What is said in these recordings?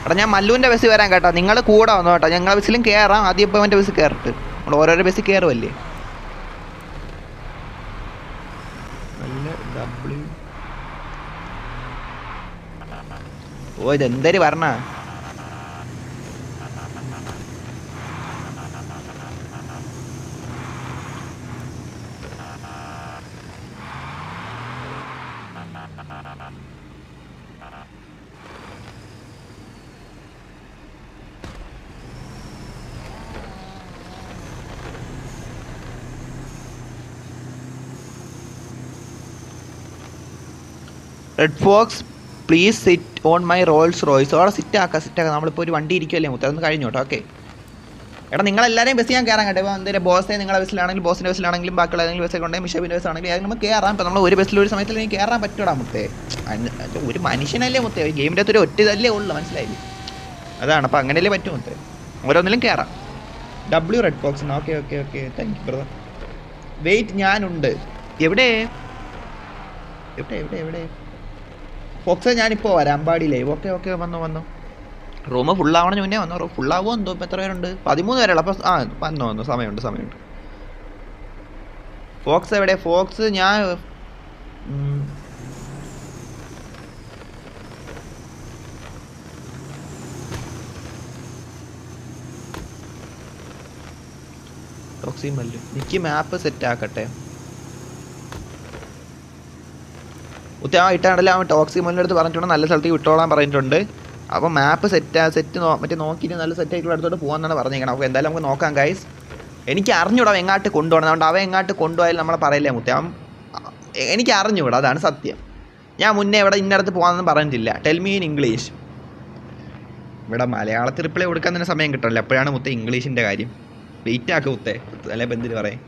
എടാ ഞാൻ മല്ലുവിൻ്റെ ബസ് വരാൻ കേട്ടോ, നിങ്ങൾ കൂടെ വന്നു കേട്ടോ. ഞങ്ങളെ ബസ്സിലും കയറാം, ആദ്യം ഇപ്പോൾ എൻ്റെ ബസ്സിൽ കയറിട്ട് നമ്മൾ ഓരോരോ ബസ്സിൽ കയറുമല്ലേ. നല്ല ഡബ്ല്യു ഓ ഇതെന്തേര് പറഞ്ഞ red fox please sit on my Rolls Royce. അവിടെ സിറ്റാക്കാം. നമ്മളിപ്പോൾ ഒരു വണ്ടി ഇരിക്കുമല്ലേ മുത്തേ, അതൊന്ന് കഴിഞ്ഞു കേട്ടോ. ഓക്കെ എടാ നിങ്ങളെല്ലാവരെയും ബസ് ഞാൻ കയറാൻ കേട്ടോ. ഇപ്പോൾ എന്തെങ്കിലും ബോസേ നിങ്ങളുടെ ബസ്സിലാണെങ്കിലും ബോസിൻ്റെ ബസ്സിലാണെങ്കിലും ബാക്കിയുള്ള ഏതെങ്കിലും ബസ്സൊക്കെ ഉണ്ടെങ്കിൽ മിഷബിൻ്റെ ബസ്സാണെങ്കിലും ഏതെങ്കിലും നമുക്ക് കയറാം. ഇപ്പോൾ നമ്മൾ ഒരു ബസ്സിൽ ഒരു സമയത്തിൽ എനിക്ക് കയറാൻ പറ്റൂടാ മുത്തേ. ഒരു മനുഷ്യനല്ലേ മുത്തേ, ഒരു ഗെയിമിൻ്റെ അകത്തൊരു ഒറ്റ ഇതല്ലേ ഉള്ളൂ, മനസ്സിലായില്ലേ? അതാണ്, അപ്പോൾ അങ്ങനെയല്ലേ പറ്റും മുത്തേ. ഓരോന്നിലും കയറാം. W red fox. Okay okay okay thank you brother. Wait ഞാനുണ്ട്. എവിടെ എവിടെ എവിടെ എവിടെ ഫോക്സേ? ഞാനിപ്പോൾ വരാം അമ്പാടിയിലേ. ഓക്കെ ഓക്കെ വന്നു. റൂം ഫുള്ളാവണ മുന്നേ വന്നു. ഫുള്ളാവോ എന്തോ. ഇപ്പോൾ എത്ര പേരുണ്ട്? 13 പേരുള്ളൂ. അപ്പോൾ വന്നു സമയമുണ്ട്. ഫോക്സ് എവിടെ? ഫോക്സ് ഞാൻ ടോക്സിൻ മല്ലു എനിക്ക് മാപ്പ് സെറ്റ് ആക്കട്ടെ. ഇട്ടാണ്ടല്ലോ അവൻ ടോക്സി മല്ലിൻ്റെ അടുത്ത് പറഞ്ഞിട്ടുണ്ട് നല്ല സ്ഥലത്തേക്ക് വിട്ടോളാൻ പറഞ്ഞിട്ടുണ്ട്. അപ്പോൾ മാപ്പ് മറ്റേ നോക്കിയിട്ട് നല്ല സെറ്റായിട്ടുള്ള അടുത്തോട്ട് പോകാമെന്നാണ് പറഞ്ഞേക്കണം. അപ്പോൾ എന്തായാലും നമുക്ക് നോക്കാം ഗൈസ്. എനിക്ക് അറിഞ്ഞൂടാ എങ്ങാട്ട് കൊണ്ടുപോകണം. അതുകൊണ്ട് അവൻ എങ്ങാട്ട് കൊണ്ടുപോയാലും നമ്മളെ പറയില്ലേ മുത്തേ. എനിക്ക് അറിഞ്ഞൂടാ, അതാണ് സത്യം. ഞാൻ മുന്നേ ഇവിടെ ഇന്നടത്ത് പോകാമെന്ന് പറഞ്ഞിട്ടില്ല. Tell me in English. ഇവിടെ മലയാളത്തിൽ റിപ്ലൈ കൊടുക്കാൻ തന്നെ സമയം കിട്ടണല്ലോ. അപ്പോഴാണ് മുത്തേ ഇംഗ്ലീഷിൻ്റെ കാര്യം. വെയിറ്റ് ആക്ക് മുത്തേ, അല്ലെ ബന്ധിന് പറയും.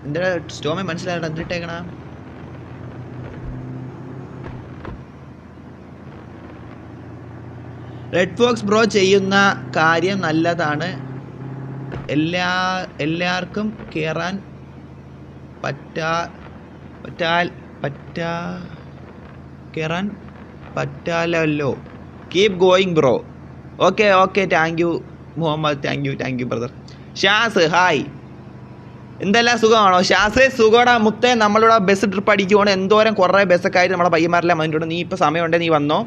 എൻ്റെ സ്റ്റോമേ മനസ്സിലായിട്ട് എന്തിട്ടേക്കണ? റെഡ് ഫോക്സ് ബ്രോ ചെയ്യുന്ന കാര്യം നല്ലതാണ്. എല്ലാവർക്കും കയറാൻ പറ്റാലല്ലോ. Keep going bro. Okay thank you Muhammad. Thank you brother. Shaz hi, എന്തെല്ലാം സുഖമാണോ? ഷാസേ സുഖോടാ മുത്തേ. നമ്മളിവിടെ ബസ് ട്രിപ്പ് അടിക്കുകൊണ്ട് എന്തോരം കുറേ ബസ്സൊക്കെ ആയിട്ട് നമ്മളെ പയ്യന്മാരെല്ലാം വന്നിട്ടുണ്ട്. നീ ഇപ്പോൾ സമയമുണ്ടെങ്കിൽ നീ വന്നോ.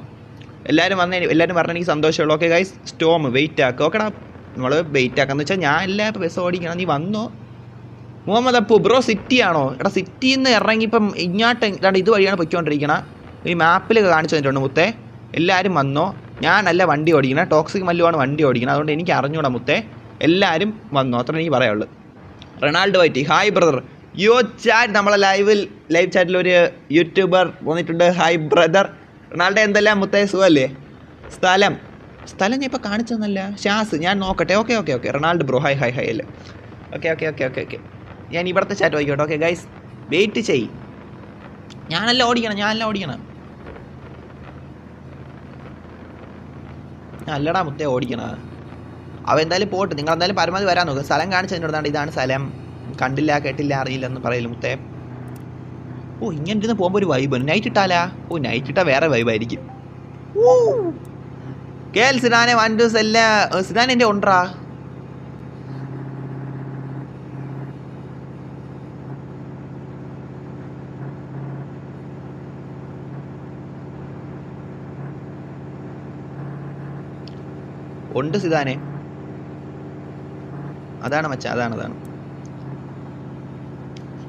എല്ലാവരും പറഞ്ഞാൽ എനിക്ക് സന്തോഷമുള്ളൂ. ഓക്കെ ഗൈസ്, സ്റ്റോം വെയിറ്റ് ആക്കുക. ഓക്കെടാ, നമ്മൾ വെയിറ്റ് ആക്കാന്ന് വെച്ചാൽ ഞാൻ എല്ലാ ഇപ്പോൾ ബസ് ഓടിക്കണം. നീ വന്നോ. മുഹമ്മദ് അപ്പു ബ്രോ സിറ്റി ആണോ? എടാ സിറ്റിയിൽ നിന്ന് ഇറങ്ങിയിപ്പം ഇങ്ങോട്ട് ഇത് വഴിയാണ് പൊയ്ക്കൊണ്ടിരിക്കണം. ഈ മാപ്പിൽ കാണിച്ചു തന്നിട്ടുണ്ട് മുത്തേ. എല്ലാവരും വന്നോ. ഞാനല്ല വണ്ടി ഓടിക്കണം, ടോക്സിക് മല്ലുവാണ് വണ്ടി ഓടിക്കണം. അതുകൊണ്ട് എനിക്ക് അറിഞ്ഞൂടാ മുത്തേ. എല്ലാവരും വന്നോ, അത്ര എനിക്ക് പറയാനുള്ളൂ. റൊണാൾഡോ വൈറ്റി ഹായ് ബ്രദർ. ചാറ്റ് നമ്മളെ ലൈവ് ചാറ്റിൽ ഒരു യൂട്യൂബർ വന്നിട്ടുണ്ട്. Hi brother. റൊണാൾഡോ എന്തെല്ലാം മുത്തേ, സുഖമല്ലേ? സ്ഥലം ഞാൻ ഇപ്പോൾ കാണിച്ചു തന്നല്ല. ഷാസ് ഞാൻ നോക്കട്ടെ. ഓക്കെ റൊണാൾഡോ ബ്രോ ഹായ് അല്ലേ. ഓക്കെ ഞാൻ ഇവിടുത്തെ ചാറ്റ് വായിക്കോട്ടെ. ഓക്കെ ഗൈസ് വെയിറ്റ് ചെയ്. ഞാനല്ല ഓടിക്കണം. അല്ലടാ മുത്തേ ഓടിക്കണ. അവ എന്തായാലും പോട്ട്. നിങ്ങൾ എന്തായാലും പരമാവധി വരാൻ നോക്കുക. സ്ഥലം കാണിച്ചു തന്നിട്ടാണ്. ഇതാണ് സ്ഥലം. കണ്ടില്ല കേട്ടില്ല അറിയില്ല എന്ന് പറയില്ല മുത്തേ. ഇങ്ങനെ ഇരുന്ന് പോകുമ്പോൾ ഒരു വൈബ്. നൈറ്റ് ഇട്ടാലാ? നൈറ്റ് ഇട്ടാൽ വേറെ വൈബായിരിക്കും. കേൾ സിനാനെ 1 2 എല്ലാ സിനാൻ എൻ്റെ ഉണ്ട്രാ. ഉണ്ട് സിതാനെ. അതാണ് മച്ചാ, അതാണ്.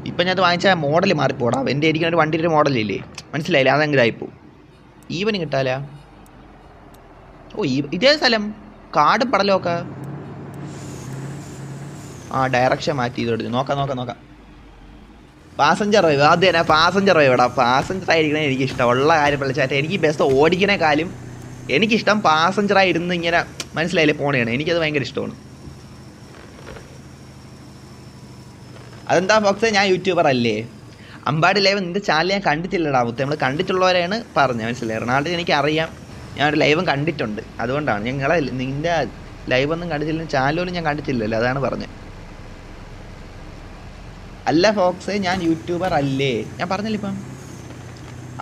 ഇപ്പം ഞാൻ അത് വാങ്ങിച്ച മോഡൽ മാറിപ്പോടാ. എൻ്റെ ഇരിക്കുന്ന ഒരു വണ്ടിയുടെ ഒരു മോഡലില്ലേ, മനസ്സിലായില്ലേ? അതെങ്കിലായിപ്പോ ഈവനും കിട്ടാല. ഇതേ സ്ഥലം കാട് പടലമൊക്കെ. ഡയറക്ഷൻ മാറ്റി ചെയ്തോട്ട് നോക്കാം. പാസഞ്ചർ ഡ്രൈവ് അത് തന്നെ. പാസഞ്ചർ ഡ്രൈവ് ഇടാം. പാസഞ്ചർ ആയിരിക്കണേ എനിക്കിഷ്ടം. ഉള്ള കാര്യം വിളിച്ചാൽ എനിക്ക് ബസ് ഓടിക്കണേക്കാളും എനിക്കിഷ്ടം പാസഞ്ചറായി ഇരുന്ന് ഇങ്ങനെ, മനസ്സിലായില്ലേ, പോണേണ്. എനിക്കത് ഭയങ്കര ഇഷ്ടമാണ്. അതെന്താ ഫോക്സേ, ഞാൻ യൂട്യൂബർ അല്ലേ? അമ്പാടി ലൈവ് നിൻ്റെ ചാനൽ ഞാൻ കണ്ടിട്ടില്ലടാ മുത്തേ. നമ്മൾ കണ്ടിട്ടുള്ളവരാണ് പറഞ്ഞത്, മനസ്സിലായി? റൊണാൾഡോ എനിക്കറിയാം, ഞാനൊരു ലൈവും കണ്ടിട്ടുണ്ട്. അതുകൊണ്ടാണ് നിൻ്റെ ലൈവൊന്നും കണ്ടിട്ടില്ല, ചാനലും ഞാൻ കണ്ടിട്ടില്ലല്ലോ, അതാണ് പറഞ്ഞത്. അല്ല ഫോക്സേ, ഞാൻ യൂട്യൂബർ അല്ലേ? ഞാൻ പറഞ്ഞില്ല ഇപ്പം.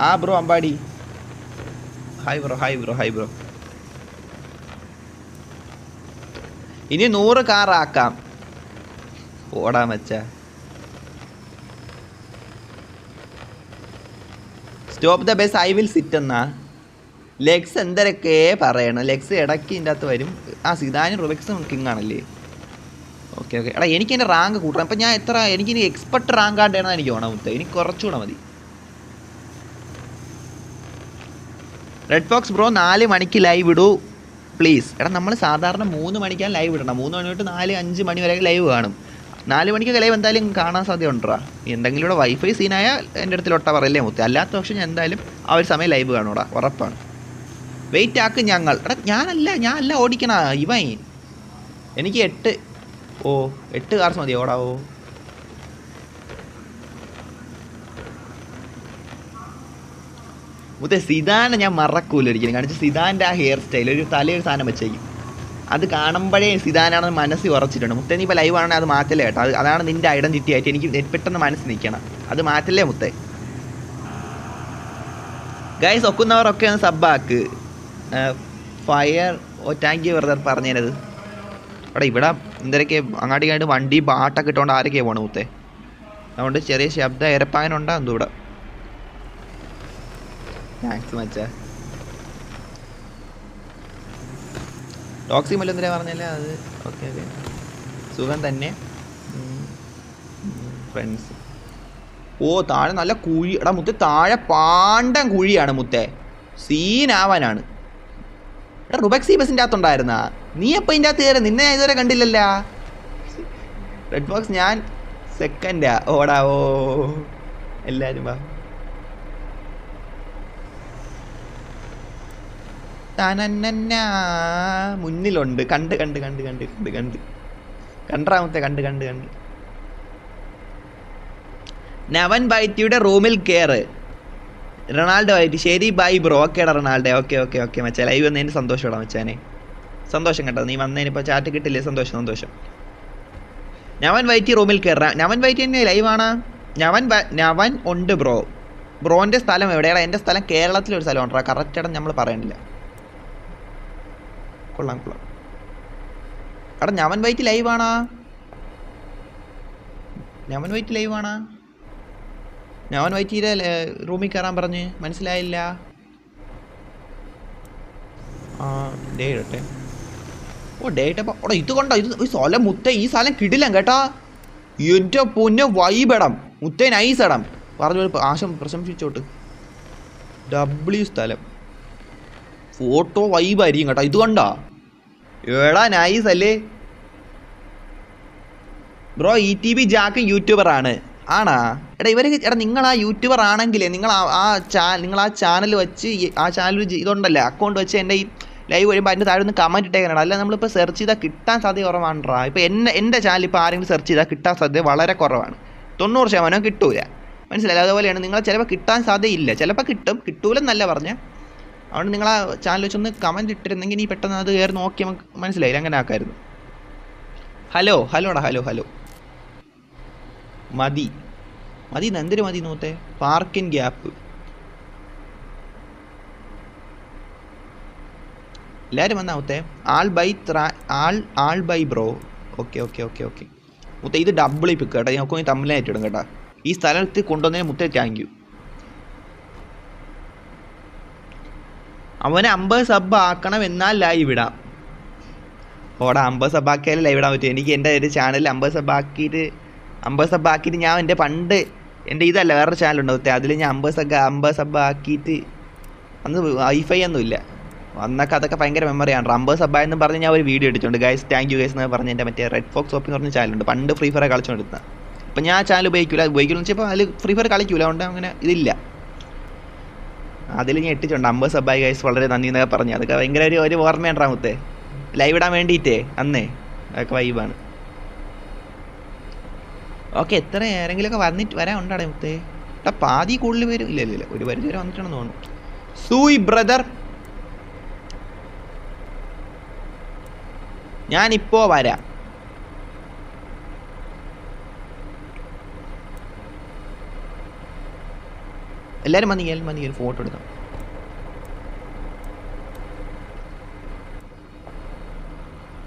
ആ bro Ambadi. Hi bro, hi bro, hi bro. ഇനി 100 കാറാക്കാം. ഓടാ മച്ച. Stop the bus, I will sit എന്നാ. ലെഗ്സ് എന്തരൊക്കെ പറയണം. ലെഗ്സ് ഇടയ്ക്ക് ഇതിൻ്റെ അകത്ത് വരും. ആ സിദാനും റുബക്സും കിങ് ആണല്ലേ. Okay okay. എടാ എനിക്ക് എൻ്റെ റാങ്ക് കൂട്ടണം. അപ്പം ഞാൻ എനിക്കിനി എക്സ്പെർട്ട് റാങ്ക് ആയിട്ടാണ് എനിക്ക് വേണം മുത്തേ. എനിക്ക് കുറച്ചുകൂടെ മതി. റെഡ് ഫോക്സ് ബ്രോ 4 മണിക്ക് ലൈവ് ഇടൂ പ്ലീസ്. എടാ നമ്മൾ സാധാരണ 3 മണിക്കാണ് ലൈവ് ഇടണം. 3 മണി തൊട്ട് 4-5 മണി വരെ ലൈവ് കാണും. 4 മണിക്കൊക്കെ ലൈവ് എന്തായാലും കാണാൻ സാധ്യത ഉണ്ടോ? എന്തെങ്കിലും ഇവിടെ വൈഫൈ സീനായാൽ എൻ്റെ അടുത്ത് ഒട്ട പറയല്ലേ മുത്തേ. അല്ലാത്ത പക്ഷേ ഞാൻ എന്തായാലും ആ ഒരു സമയം ലൈവ് കാണൂടാ, ഉറപ്പാണ്. വെയിറ്റ് ആക്ക് ഞങ്ങൾ. എടാ ഞാനല്ല ഓടിക്കണ ഇവൻ. എനിക്ക് 8 കാർസ് മതി ഓടാവോ. മുത്തേ സിദാനെ ഞാൻ മറക്കൂല ഒരിക്കലും. കാണിച്ച് സിദാൻ്റെ ആ ഹെയർ സ്റ്റൈൽ ഒരു തലയൊരു സാധനം വെച്ചേക്കും. അത് കാണുമ്പോഴേ സിദാനാണെന്ന് മനസ്സിൽ ഉറച്ചിട്ടുണ്ട്. മുത്തേ നീ ഇപ്പോൾ ലൈവ് ആണെങ്കിൽ അത് മാറ്റല്ലേ കേട്ടോ. അതാണ് നിൻ്റെ ഐഡൻറ്റിറ്റി ആയിട്ട് എനിക്ക് പെട്ടെന്ന് മനസ്സിൽ നിൽക്കണം. അത് മാറ്റല്ലേ മുത്തേ. ഗൈസ് ഒക്കുന്നവരൊക്കെ ഒന്ന് സബ്ബാക്ക്. ഫയർ താങ്ക് യു ബ്രദർ പറഞ്ഞത്. അവിടെ ഇവിടെ എന്തൊക്കെ അങ്ങാടിക്കായിട്ട് വണ്ടി പാട്ടൊക്കെ ഇട്ടുകൊണ്ട് ആരൊക്കെയാണ് പോകണം മുത്തേ. അതുകൊണ്ട് ചെറിയ ശബ്ദം ഇരപ്പാനുണ്ടോ എന്തോ ഇവിടെ. താങ്ക്സ് മച്ചാ. ടോക്സി മല്ല എന്തിനാ പറഞ്ഞല്ലേ അത്. ഓക്കെ ഓക്കെ സുഖം തന്നെ ഫ്രണ്ട്സ്. താഴെ നല്ല കുഴി. എടാ മുത്തേ താഴെ പാണ്ടൻ കുഴിയാണ് മുത്തേ. സീനാവാനാണ്. എടാ റുബക്സി ബസിൻ്റെ അകത്തുണ്ടായിരുന്നാ നീ എപ്പോൾ ഇതിൻ്റെ അകത്ത് കയറി? നിന്നെ ഇതുവരെ കണ്ടില്ലല്ല. റെഡ് ബോക്സ് ഞാൻ സെക്കൻഡാ. ഓടാവോ എല്ലാവരും വാ. മുന്നിലുണ്ട്. കണ്ടാമത്തെ കണ്ട്. നവൻ ബൈറ്റിയുടെ റൂമിൽ കയറ്. റൊണാൾഡോ ആയിട്ട് ശരി ബൈ ബ്രോ. ഓക്കേടാ റൊണാൾഡോ. ഓക്കെ മച്ചാ. ലൈവ് വന്നതിന് സന്തോഷമാടാ മച്ചാനെ. സന്തോഷം കേട്ടോ. നീ വന്നതിനിപ്പോൾ ചാറ്റ് കിട്ടില്ലേ. സന്തോഷം. നവൻ വൈറ്റി റൂമിൽ കയറാം. നവൻ വൈറ്റി തന്നെ ലൈവാണ്. നവൻ ഉണ്ട് ബ്രോ. ബ്രോൻ്റെ സ്ഥലം എവിടെയാണ്? എൻ്റെ സ്ഥലം കേരളത്തിലൊരു സ്ഥലം ഉണ്ടോ? കറക്റ്റായിട്ട് നമ്മൾ പറയണില്ല. കൊള്ളാം. എടാ നവൻ വൈറ്റി ലൈവാണാ. നവൻ വൈറ്റിയുടെ റൂമിൽ കയറാൻ പറഞ്ഞ് മനസ്സിലായില്ല. ഡേട്ടെ. ഡേറ്റ് അപ്പോൾ ഇത് കൊണ്ടോ ഇത് ഈ സ്ഥലം മുത്തേ. ഈ സ്ഥലം കിടിലം കേട്ടാ. എൻ്റെ പൊന്നെ വൈബിടം മുത്തേ. നൈസ് ഇടം പറഞ്ഞു പ്രശംസിച്ചോട്ട്. സ്ഥലം ഫോട്ടോ വൈബായിരിക്കും കേട്ടോ. ഇത് കണ്ടാ എടാ നൈസ് അല്ലേ ബ്രോ. ETB ജാക്ക് യൂട്യൂബറാണ് ആണാ? എടാ നിങ്ങൾ ആ യൂട്യൂബർ ആണെങ്കിലേ നിങ്ങൾ ആ ചാനൽ വെച്ച് ആ ചാനൽ ഇതുണ്ടല്ലേ അക്കൗണ്ട് വെച്ച് എൻ്റെ ഈ ലൈവ് വരുമ്പോൾ അതിൻ്റെ താഴെ ഒന്ന് കമൻറ്റ് ഇട്ടേക്കാനാണ്. അല്ല നമ്മളിപ്പോൾ സെർച്ച് ചെയ്താൽ കിട്ടാൻ സാധ്യത കുറവാണ്ട്രാ. ഇപ്പോൾ എൻ്റെ ചാനൽ ഇപ്പോൾ ആരെങ്കിലും സെർച്ച് ചെയ്താൽ കിട്ടാൻ സാധ്യത വളരെ കുറവാണ്. 90% കിട്ടൂല. മനസ്സിലായില്ല? അതുപോലെയാണ് നിങ്ങൾ ചിലപ്പോൾ കിട്ടാൻ സാധ്യതയില്ല. ചിലപ്പോൾ കിട്ടൂലെന്നല്ല പറഞ്ഞാൽ. അതുകൊണ്ട് നിങ്ങൾ ആ ചാനൽ വെച്ചൊന്ന് കമൻറ്റ് ഇട്ടിരുന്നെങ്കിൽ നീ പെട്ടെന്ന് അത് കയറി നോക്കി നമുക്ക് മനസ്സിലായില്ല. അങ്ങനെ ആക്കായിരുന്നു. ഹലോടാ. ഹലോ മതി എന്തൊരു മതി നോത്തേ. Parking gap. എല്ലാവരും വന്നാവത്തെ. ആൾ ബൈ ബ്രോ. ഓക്കെ മുത്തേ ഇത് ഡബിൾ പിക്ക് കേട്ടോ. ഞങ്ങൾക്ക് തമ്മിലായിട്ട് ഇടും കേട്ടോ. ഈ സ്ഥലത്ത് കൊണ്ടുവന്നതിന് മുത്തേ താങ്ക് യു. അവന് 50 സബ് ആക്കണം എന്നാൽ ലൈവ് ഇടാം. 50 സബ് ആക്കിയാലും ലൈവ് ഇടാൻ പറ്റും. എനിക്ക് എൻ്റെ ഒരു ചാനലിൽ 50 സബ് ആക്കിയിട്ട് ഞാൻ എൻ്റെ ഇതല്ല വേറൊരു ചാനലുണ്ട് മുത്തേ. അതിൽ ഞാൻ 50 സബ് ആക്കിയിട്ട് അന്ന് വൈഫൈ ഒന്നുമില്ല. അന്നൊക്കെ അതൊക്കെ ഭയങ്കര മെമ്മറിയാണ്. 50 സബ്ബായെന്ന് പറഞ്ഞ് ഞാൻ ഒരു വീഡിയോ എടുത്തിട്ടുണ്ട്. ഗൈസ് താങ്ക് യു ഗൈസ് എന്ന് പറഞ്ഞ് എൻ്റെ മറ്റേ റെഡ് ഫോക്സ് ഷോപ്പിംഗ് പറഞ്ഞ ചാനലുണ്ട്. പണ്ട് ഫ്രീ ഫയർ കളിച്ചുകൊണ്ടിരുന്നത്. അപ്പം ഞാൻ ആ ചാനൽ ഉപയോഗിക്കില്ല വെച്ചപ്പോൾ അതിൽ ഫ്രീ ഫയർ കളിക്കൂല. അതുകൊണ്ട് അങ്ങനെ ഇതില്ല. അതിൽ ഞാൻ ഇട്ടിട്ടുണ്ട് 50 സബ്ബായി ഗൈസ് വളരെ നന്ദി എന്നൊക്കെ പറഞ്ഞു. അതൊക്കെ ഭയങ്കര ഒരു ഓർമ്മയാണ് മുത്തേ. ലൈവ് ഇടാൻ വേണ്ടിയിട്ടേ അന്നേ അതൊക്കെ വൈബാണ്. ഓക്കെ എത്ര ആരെങ്കിലുമൊക്കെ വരാൻ ഉണ്ടാടേ മുത്തേ. പാതി കൂടുതൽ പേരും ഇല്ല ഒരു പരിധി വരെ വന്നിട്ടുണ്ടെന്ന് തോന്നുന്നു. സൂയ് ബ്രദർ ഞാനിപ്പോൾ വരാം. എല്ലാവരും വന്നിരിക്കും ഫോട്ടോ എടുക്കാം.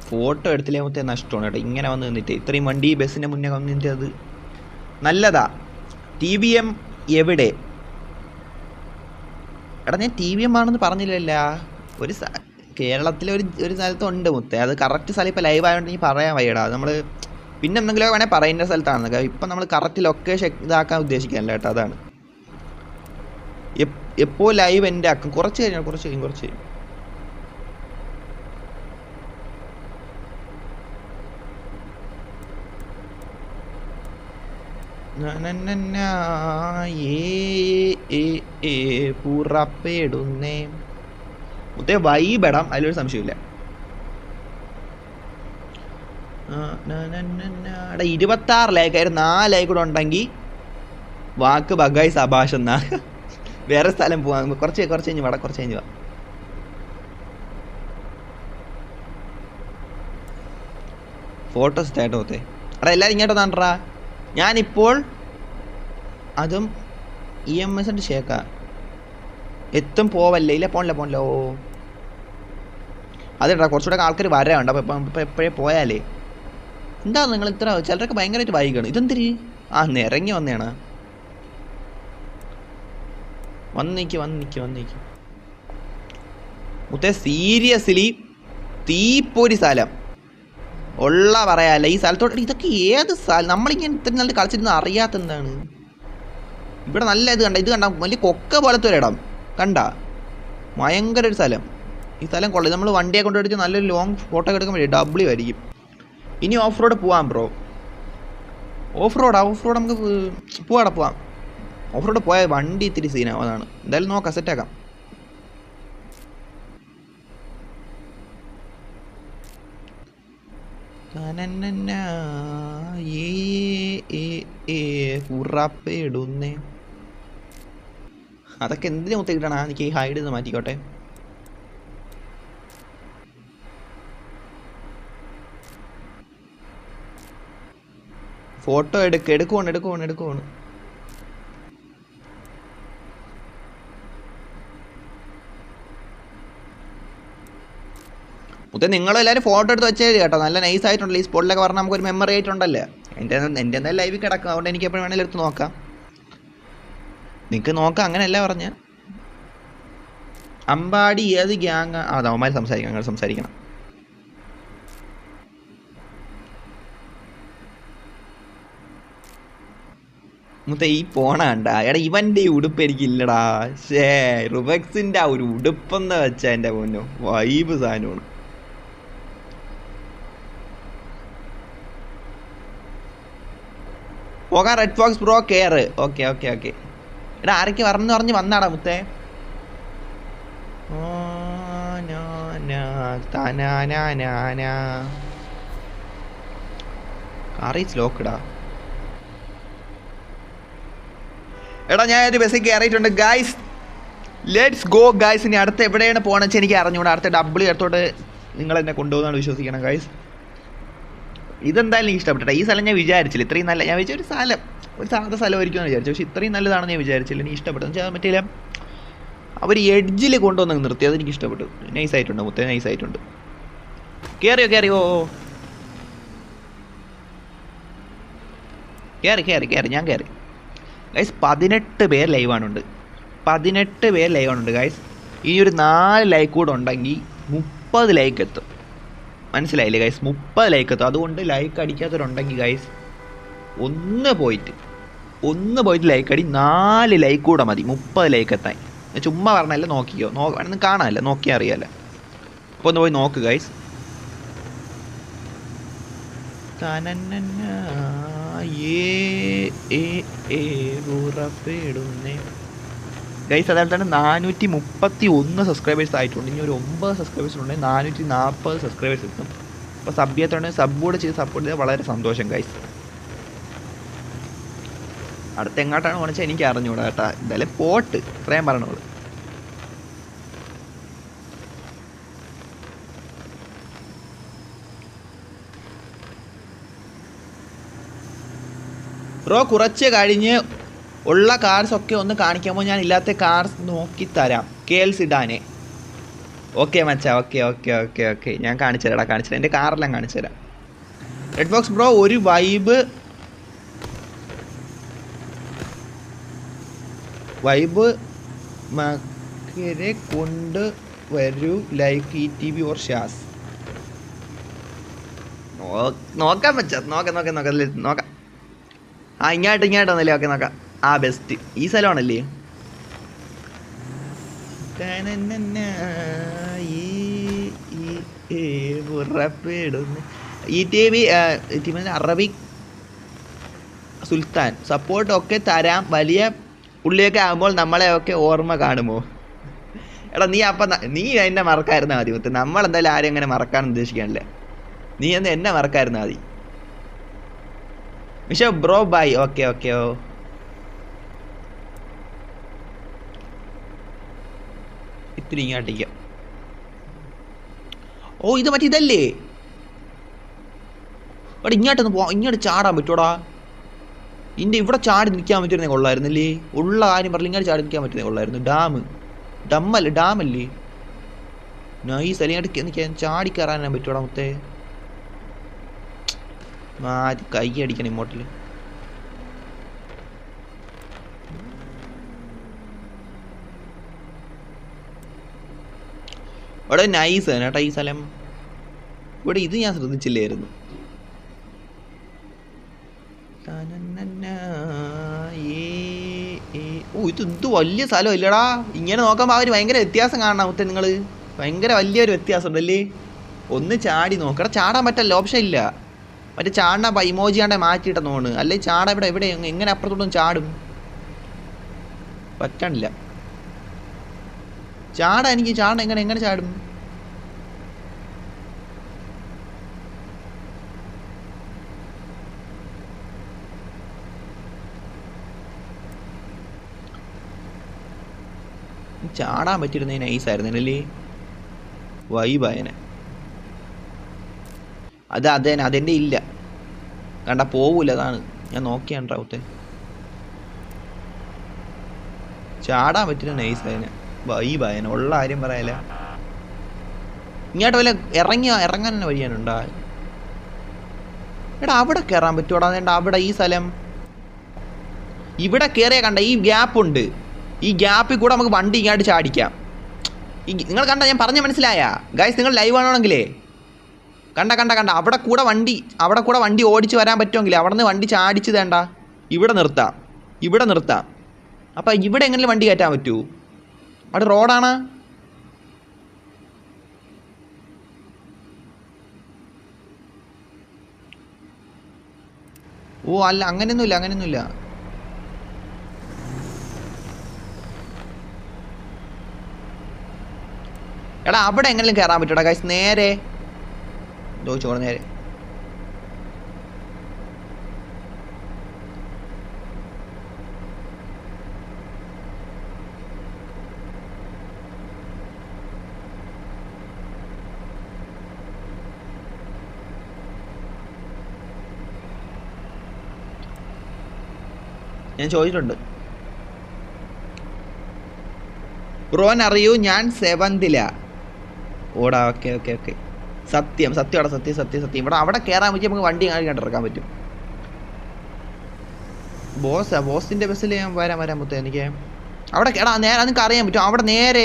ഫോട്ടോ എടുത്തില്ലേ മുത്തേ നഷ്ടമാണ് കേട്ടോ. ഇങ്ങനെ വന്ന് നിന്നിട്ട് ഇത്രയും വണ്ടി ബസ്സിൻ്റെ മുന്നേ വന്ന് നിന്നിട്ട് അത് നല്ലതാ. TVM എവിടെ? എടാ ഞാൻ TVM ആണെന്ന് പറഞ്ഞില്ലല്ല. ഒരു കേരളത്തിലെ ഒരു സ്ഥലത്തുണ്ട് മുത്തേ. അത് കറക്റ്റ് സ്ഥലം ഇപ്പോൾ ലൈവ് ആയതുകൊണ്ട് നീ പറയാൻ വയ്യടാ. നമ്മൾ പിന്നെ എന്തെങ്കിലും വേണേൽ പറയുന്ന സ്ഥലത്താണ്. ഇപ്പം നമ്മൾ കറക്റ്റ് ലൊക്കേഷൻ ഇതാക്കാൻ ഉദ്ദേശിക്കാനല്ല കേട്ടോ. അതാണ് എപ്പോൾ ലൈവ് എൻ്റെ ആക്കും. കുറച്ച് കഴിയും. പുറപ്പെടുന്നേ മുത്തേ വൈബിടാം, അതിലൊരു സംശയമില്ല. 26 ലൈക്കായിരുന്നു. 4 ലൈക്ക് കൂടെ ഉണ്ടെങ്കിൽ വാക്ക് ബഗായി സഭാഷ് എന്നാ. വേറെ സ്ഥലം പോവാൻ കുറച്ച് കഴിഞ്ഞ് വാ. ഫോട്ടോ സ്റ്റാർട്ട് പോത്തേ. എടാ എല്ലാവരും ഇങ്ങോട്ട് വന്നാണ്ടാ. ഞാനിപ്പോൾ അതും EMS ഷേക്കാ എത്തും പോവല്ലേ. ഇല്ല പോണില്ല. ഓ അതെടാ കുറച്ചുകൂടെ ആൾക്കാർ വരാനുണ്ട്. അപ്പം എപ്പോഴേ പോയാലേ. എന്താ നിങ്ങൾ ഇത്ര ചിലരൊക്കെ ഭയങ്കരമായിട്ട് വൈകാണ്. ഇതെന്തിരി ഇറങ്ങി വന്നേണ. വന്നിക്ക് മുത്തേ സീരിയസ്ലി തീപ്പൊരി സ്ഥലം ഉള്ള പറയാല്ല ഈ സ്ഥലത്തോട്ട്. ഇതൊക്കെ ഏത് സ്ഥലം? നമ്മളിങ്ങനെ ഇത്ര നല്ല കളിച്ചിരുന്ന അറിയാത്ത എന്താണ് ഇവിടെ? നല്ല ഇത് കണ്ട വലിയ കൊക്ക പോലത്തെ ഒരു ഇടം കണ്ട. ഭയങ്കര ഒരു സ്ഥലം. ഈ സ്ഥലം കൊള്ളാം. നമ്മൾ വണ്ടിയെ കൊണ്ടുപോയിട്ട് നല്ലൊരു ലോങ് ഫോട്ടോ എടുക്കാൻ വേണ്ടി W ആയിരിക്കും. ഇനി ഓഫ് റോഡ് പോവാം ബ്രോ. ഓഫ് റോഡ് നമുക്ക് പോവാം. ഓഫ് റോഡ് പോയാൽ വണ്ടി ഇത്തിരി സീനാവും. അതാണ് എന്തായാലും നോക്കാം, സെറ്റാക്കാം. ഉറപ്പിടുന്നേ. അതൊക്കെ എന്തിനു മുത്തേ കിട്ടണ? എനിക്ക് ഈ ഹൈഡ് നിന്ന് മാറ്റിക്കോട്ടെ. ഫോട്ടോ എടുക്കുവാണ്. മുത്തേ നിങ്ങളെല്ലാവരും ഫോട്ടോ എടുത്ത് വെച്ചേരി കേട്ടോ. നല്ല നൈസ് ആയിട്ടുണ്ടല്ലോ. ഈ സ്പോട്ടിലൊക്കെ പറഞ്ഞാൽ നമുക്കൊരു മെമ്മറി ആയിട്ടുണ്ടല്ലേ. എൻ്റെ എന്തായാലും ലൈവിൽ കിടക്കും. അതുകൊണ്ട് എനിക്ക് എപ്പോഴും വേണമെങ്കിലും എടുത്ത് നോക്കാം. നിങ്ങൾക്ക് നോക്കാം, അങ്ങനെയല്ല പറഞ്ഞ. അമ്പാടി ഏത് ഗ്യാങ്? അവന്മാർ സംസാരിക്കണം. മുത്തേ ഈ പോണണ്ട. എടാ ഇവൻ്റെ ഈ ഉടുപ്പ് എനിക്കില്ലടാ. റുബക്സിൻ്റെ ആ ഒരു ഉടുപ്പെന്ന് വെച്ചാൽ എൻ്റെ പൊന്നോ വൈബ് സാധനമാണ്. പോകാൻ red fox bro care. Okay. എടാ ആരൊക്കെ പറഞ്ഞ് വന്നാടാ മുത്തേ. ലോക്കടാ. എടാ ഞാൻ ഒരു ബസ്സിൽ കയറിയിട്ടുണ്ട് ഗൈസ്. Let's go guys. ഇനി അടുത്ത് എവിടെയാണ് പോകണമെന്ന് വെച്ചാൽ എനിക്ക് അറിഞ്ഞൂടാ. അടുത്ത W അടുത്തോട്ട് നിങ്ങൾ എന്നെ കൊണ്ടുപോകുന്നതാണ് വിശ്വസിക്കണം ഗൈസ്. ഇതെന്തായാലും എനിക്ക് ഇഷ്ടപ്പെട്ടു. ഈ സ്ഥലം ഞാൻ വിചാരിച്ചില്ല ഇത്രയും നല്ല. ഞാൻ വിചാരിച്ച ഒരു സ്ഥലം ഒരു സാധാ സ്ഥലമായിരിക്കും എന്ന് വിചാരിച്ചു. പക്ഷേ ഇത്രയും നല്ലതാണെന്ന് ഞാൻ വിചാരിച്ചില്ല. എനിക്ക് ഇഷ്ടപ്പെട്ടു. എന്ന് വെച്ചാൽ മറ്റേ അവർ എഡ്ജിൽ കൊണ്ടുവന്ന് നിർത്തി. അതെനിക്ക് ഇഷ്ടപ്പെട്ടു. നൈസായിട്ടുണ്ട് മുത്തേ, നൈസായിട്ടുണ്ട്. കയറിയോ? കയറി ഞാൻ കയറി ഗൈസ്. 18 പേര് ലൈവാണുണ്ട്. 18 പേര് ലൈവാണുണ്ട് ഗൈസ്. ഇനി ഒരു 4 ലൈക്ക് കൂടെ ഉണ്ടെങ്കിൽ 30 ലൈക്ക് എത്തും. മനസ്സിലായില്ലേ ഗൈസ്? 30 ലൈക്ക് എത്തും. അതുകൊണ്ട് ലൈക്ക് അടിക്കാത്തവരുണ്ടെങ്കിൽ ഗൈസ് ഒന്ന് പോയിട്ട് ലൈക്ക് അടി. 4 ലൈക്ക് കൂടെ മതി 30 ലൈക്ക് എത്താൻ. ചുമ്മാ പറഞ്ഞല്ല, നോക്കിക്കോ. വേണമെന്ന് കാണാമല്ല, നോക്കിയാൽ അറിയാമല്ലോ. അപ്പോൾ ഒന്ന് പോയി നോക്ക് ഗൈസ്. ഗൈസ് അതേപോലെ തന്നെ 431 സബ്സ്ക്രൈബേഴ്സ് ആയിട്ടുണ്ട്. ഇനി ഒരു 9 സബ്സ്ക്രൈബേഴ്സ് ഉണ്ടെങ്കിൽ 440 സബ്സ്ക്രൈബേഴ്സ് എത്തും. അപ്പോൾ സബ് ചെയ്യാത്തുണ്ടെങ്കിൽ സബ്ബൂടെ ചെയ്ത് സപ്പോർട്ട് ചെയ്താൽ വളരെ സന്തോഷം ഗൈസ്. അടുത്ത് എങ്ങോട്ടാണ് പോണെച്ചാൽ എനിക്ക് അറിഞ്ഞൂടാ കേട്ടാ. എന്തായാലും പോട്ട് ഇത്രയും പറഞ്ഞോളൂ. ബ്രോ കുറച്ച് കഴിഞ്ഞ് ഉള്ള കാർസൊക്കെ ഒന്ന് കാണിക്കുമ്പോൾ ഞാൻ ഇല്ലാത്ത കാർസ് നോക്കി തരാം. KL സിഡാനെ. ഓക്കെ മച്ചാ, ഓക്കെ ഓക്കെ ഓക്കെ ഓക്കെ, ഞാൻ കാണിച്ചു തരാം, കാണിച്ചു തരാം. എൻ്റെ കാറെല്ലാം കാണിച്ചു തരാം. റെഡ് ബോക്സ് ബ്രോ, ഒരു വൈബ് മക്കരെ കൊണ്ട് വരൂ, ലൈക്ക് ETV ഓർ ഷാസ്. നോക്കാം മച്ചാ, നോക്കാം. ആ ഇങ്ങോട്ടൊന്നല്ലേ? ഓക്കെ നോക്കാം. ആ ബെസ്റ്റ് ഈ സ്ഥലമാണല്ലേ? ETV അറബിക് സുൽത്താൻ സപ്പോർട്ടൊക്കെ തരാം. വലിയ പുള്ളിയൊക്കെ ആകുമ്പോൾ നമ്മളെയൊക്കെ ഓർമ്മ കാണുമോ? എടാ നീ എന്നെ മറക്കായിരുന്നാ മതി മുത്ത്. നമ്മളെന്തായാലും ആരും അങ്ങനെ മറക്കാൻ ഉദ്ദേശിക്കാനില്ല. നീ എന്നെ മറക്കായിരുന്നാ മതി. Meesho bro bye. Okay okay. ഇത്തിരി ഇങ്ങോട്ടേക്കാം. ഇത് മറ്റേ ഇതല്ലേ? എടാ ഇങ്ങോട്ട് ചാടാൻ പറ്റൂടാ? ഇവിടെ ചാടി നിൽക്കാൻ പറ്റുന്നേ കൊള്ളായിരുന്നല്ലേ? ഉള്ള കാര്യം പറഞ്ഞില്ല, ഇങ്ങനെ ചാടി നിൽക്കാൻ പറ്റുന്നേ കൊള്ളായിരുന്നു. ഡാമല്ലേ? നൈസ്. അല്ലെങ്കിൽ എനിക്ക് ചാടി കയറാൻ പറ്റൂടാ മുത്തേ? കൈ അടിക്കണം ഇങ്ങോട്ടിൽ. അവിടെ നൈസ് ആണ് കേട്ടോ ഈ സ്ഥലം. ഇവിടെ ഇത് ഞാൻ ശ്രദ്ധിച്ചില്ലായിരുന്നു. ഇത് വലിയ സ്ഥലം ഇല്ലടാ. ഇങ്ങനെ നോക്കുമ്പോൾ അവർ ഭയങ്കര വ്യത്യാസം കാണണം മുത്തേ. നിങ്ങൾ ഭയങ്കര വലിയൊരു വ്യത്യാസം ഉണ്ടല്ലേ? ഒന്ന് ചാടി നോക്കടാ. ചാടാൻ പറ്റല്ല, ഓപ്ഷൻ ഇല്ല. മറ്റേ ചാടണ ഇമോജി ആണ്ടെ മാറ്റിയിട്ടെന്ന് തോന്നുന്നു. അല്ലെ ചാട എവിടെ എങ്ങനെ അപ്പുറത്തോട്ടും ചാടും? പറ്റണില്ല. എനിക്ക് ചാട എങ്ങനെ ചാടും? ചാടാൻ പറ്റിയിരുന്ന നൈസായിരുന്നല്ലേ? വൈബായനെ. അതെൻ്റെ ഇല്ല കണ്ട പോവൂല. അതാണ് ഞാൻ നോക്കിയാണ്ടാവത്തെ. ചാടാൻ പറ്റുന്ന നൈസായനെ, വൈബായനെ. ഉള്ള കാര്യം പറയാല. ഇങ്ങോട്ട് വല്ല ഇറങ്ങാൻ തന്നെ വഴിയാനുണ്ടാ? എടാ അവിടെ കയറാൻ പറ്റുവാടാ? അവിടെ ഈ സ്ഥലം ഇവിടെ കയറിയാ കണ്ട ഈ ഗ്യാപ്പുണ്ട്. ഈ ഗ്യാപ്പിൽ കൂടെ നമുക്ക് വണ്ടി ഇങ്ങോട്ട് ചാടിക്കാം. നിങ്ങൾ കണ്ട? ഞാൻ പറഞ്ഞ മനസ്സിലായ ഗൈസ്? നിങ്ങൾ ലൈവ് ആണെങ്കിലേ കണ്ട അവിടെ കൂടെ വണ്ടി ഓടിച്ച് വരാൻ പറ്റുമെങ്കിൽ അവിടെ നിന്ന് വണ്ടി ചാടിച്ച് തേണ്ട ഇവിടെ നിർത്താം. അപ്പം ഇവിടെ എങ്ങനെ വണ്ടി കയറ്റാൻ പറ്റൂ? അവിടെ റോഡാണ്. അല്ല അങ്ങനെയൊന്നുമില്ല. എടാ അവിടെ എങ്ങനെയും കയറാൻ പറ്റൂടാ ഗൈസ്? നേരെ ചോറ് നേരെ. ഞാൻ ചോദിച്ചിട്ടുണ്ട്. ബ്രോൻ അറിയൂ, ഞാൻ 7th ഓടാ. ഓക്കെ. സത്യമാണ്. സത്യം. ഇവിടെ അവിടെ കയറാൻ പറ്റി നമുക്ക് വണ്ടി കണ്ടിറക്കാൻ പറ്റും. ബോസിന്റെ ബസ്സിൽ ഞാൻ വരാൻ മുത്തേ. എനിക്ക് അവിടെ നേരെ നിങ്ങൾക്ക് അറിയാൻ പറ്റും. അവിടെ നേരെ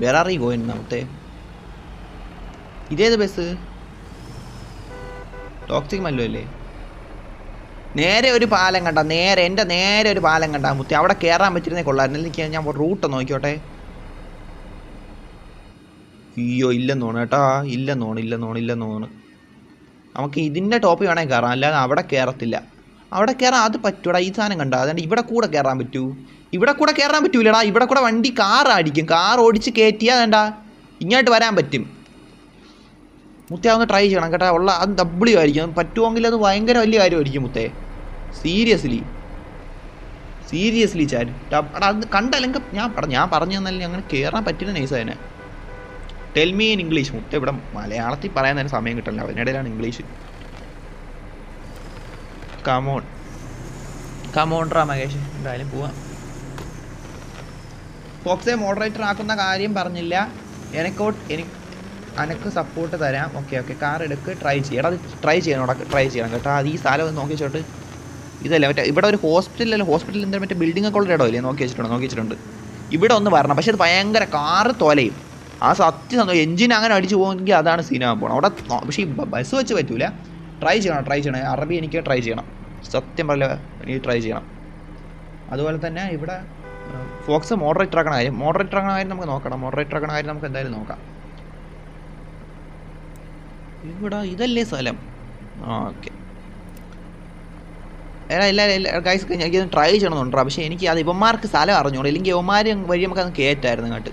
വേറെ അറിയോ മുത്തേ? ഇതേത് ബസ്? ടോക്സിക് മല്ലോ അല്ലേ? നേരെ ഒരു പാലം കണ്ട, നേരെ ഒരു പാലം കണ്ടാ മുത്തി. അവിടെ കയറാൻ പറ്റിയിരുന്നേ കൊള്ളായിരുന്നു. എനിക്ക് ഞാൻ റൂട്ട് നോക്കിയോട്ടെ. അയ്യോ ഇല്ലെന്ന് തോന്നുന്നു കേട്ടാ. ഇല്ലെന്ന് തോന്നുന്നു. നമുക്ക് ഇതിൻ്റെ ടോപ്പിൽ വേണമെങ്കിൽ കയറാം, അല്ലാതെ അവിടെ കയറത്തില്ല. അവിടെ കയറാൻ അത് പറ്റൂടാ. ഈ സാധനം കണ്ട, അതുകൊണ്ട് ഇവിടെ കൂടെ കയറാൻ പറ്റൂ? ഇവിടെ കൂടെ കയറാൻ പറ്റൂലടാ. ഇവിടെ കൂടെ വണ്ടി കാർ ഓടിച്ച് കയറ്റിയാൽ വേണ്ട ഇങ്ങോട്ട് വരാൻ പറ്റും. മുത്തേ ഒന്ന് ട്രൈ ചെയ്യണം കേട്ടോ. അത് W ആയിരിക്കും. പറ്റുമെങ്കിൽ അത് ഭയങ്കര വലിയ കാര്യമായിരിക്കും മുത്തേ. സീരിയസ്ലി സീരിയസ്ലി ചാറ്റ് എടാ അത് കണ്ടല്ലെങ്കിൽ ഞാൻ പറഞ്ഞു തന്നല്ലേ അങ്ങനെ കയറാൻ പറ്റുന്ന നൈസ് അതിനെ. Tell me in English. മുത്ത ഇവിടെ മലയാളത്തിൽ പറയാൻ തന്നെ സമയം കിട്ടില്ല, അതിനിടയിലാണ് ഇംഗ്ലീഷ്. കമോൺട്രാ മഹേഷ്, എന്തായാലും പോവാം. ഫോക്സെ മോഡറേറ്റർ ആക്കുന്ന കാര്യം പറഞ്ഞില്ല. എനിക്ക് സപ്പോർട്ട് തരാം. ഓക്കെ കാർ എടുക്ക്, ട്രൈ ചെയ്യണം. അത് ട്രൈ ചെയ്യണം കേട്ടോ. അത് ഈ സ്ഥലം ഒന്ന് നോക്കി വെച്ചോട്ട്. ഇതല്ല മറ്റേ ഇവിടെ ഒരു ഹോസ്പിറ്റൽ എന്താ മറ്റേ ബിൽഡിംഗ് ഒക്കെ ഉള്ള ഇടം ഇല്ലേ, നോക്കി വെച്ചിട്ടുണ്ട്. ഇവിടെ ഒന്ന് വരണം, പക്ഷെ അത് ഭയങ്കര കാറ് തോലയും. ആ സത്യം എഞ്ചിൻ അങ്ങനെ അടിച്ചു പോകുമെങ്കിൽ അതാണ് സീനാകാൻ പോകണം അവിടെ. പക്ഷേ ഈ ബസ് വെച്ച് പറ്റൂല. ട്രൈ ചെയ്യണം. അറബി എനിക്ക് ട്രൈ ചെയ്യണം, സത്യം പറയില്ല, എനിക്ക് ട്രൈ ചെയ്യണം. അതുപോലെ തന്നെ ഇവിടെ ഫോക്സ് മോഡറേറ്റർ ആക്കണ കാര്യം നമുക്ക് നോക്കണം. നമുക്ക് എന്തായാലും നോക്കാം. ഇവിടെ ഇതല്ലേ സ്ഥലം? ഓക്കെ എല്ലാവരും ഗൈസ് എനിക്കൊന്ന് ട്രൈ ചെയ്യണമെന്നുണ്ടോ, പക്ഷേ എനിക്ക് അത് ഇവന്മാർക്ക് സ്ഥലം അറിഞ്ഞോളൂ, ഇല്ലെങ്കിൽ ഇവന്മാർ വഴി നമുക്കത് കയറ്റായിരുന്നു കേട്ട്.